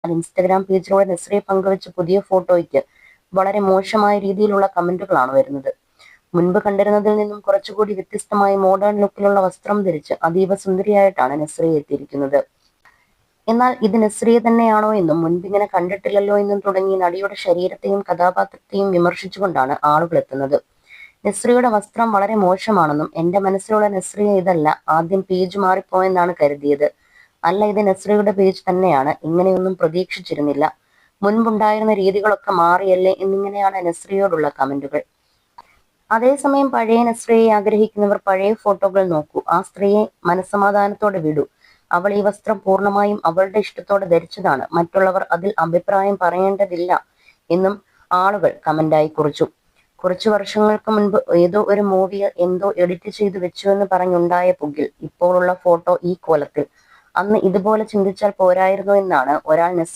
Instagram പേജിലൂടെ Nazriya പങ്കുവച്ച പുതിയ ഫോട്ടോയ്ക്ക് വളരെ മോശമായ രീതിയിലുള്ള കമന്റുകളാണ് വരുന്നത്. മുൻപ് കണ്ടിരുന്നതിൽ നിന്നും കുറച്ചുകൂടി വ്യത്യസ്തമായി മോഡേൺ ലുക്കിലുള്ള വസ്ത്രം ധരിച്ച് അതീവ സുന്ദരിയായിട്ടാണ് നസ്രിയ എത്തിയിരിക്കുന്നത്. എന്നാൽ ഇത് നസ്രിയ തന്നെയാണോ എന്നും മുൻപിങ്ങനെ കണ്ടിട്ടില്ലല്ലോ എന്നും തുടങ്ങി നടിയുടെ ശരീരത്തെയും കഥാപാത്രത്തെയും വിമർശിച്ചുകൊണ്ടാണ് ആളുകൾ എത്തുന്നത്. നസ്രിയയുടെ വസ്ത്രം വളരെ മോശമാണെന്നും എന്റെ മനസ്സിലുള്ള നസ്രിയ ഇതല്ല, ആദ്യം പേജ് മാറിപ്പോയെന്നാണ് കരുതിയത്, അല്ല ഇത് നസ്രിയയുടെ പേജ് തന്നെയാണ്, ഇങ്ങനെയൊന്നും പ്രതീക്ഷിച്ചിരുന്നില്ല, മുൻപുണ്ടായിരുന്ന രീതികളൊക്കെ മാറിയല്ലേ എന്നിങ്ങനെയാണ് നസ്രിയയോടുള്ള കമന്റുകൾ. അതേസമയം പഴയ നസ്രിയയെ ആഗ്രഹിക്കുന്നവർ പഴയ ഫോട്ടോകൾ നോക്കൂ, ആ സ്ത്രീയെ മനസ്സമാധാനത്തോടെ വിടൂ, അവൾ ഈ വസ്ത്രം പൂർണ്ണമായും അവളുടെ ഇഷ്ടത്തോടെ ധരിച്ചതാണ്, മറ്റുള്ളവർ അതിൽ അഭിപ്രായം പറയേണ്ടതില്ല എന്നും ആളുകൾ കമന്റായി കുറിച്ചു. കുറച്ചു വർഷങ്ങൾക്ക് മുൻപ് ഏതോ ഒരു മൂവി എന്തോ എഡിറ്റ് ചെയ്തു വെച്ചുവെന്ന് പറഞ്ഞുണ്ടായ പുകിൽ ഇപ്പോഴുള്ള ഫോട്ടോ ഈ കോലത്തിൽ, അന്ന് ഇതുപോലെ ചിന്തിച്ചാൽ പോരായിരുന്നോ എന്നാണ് ഒരാൾ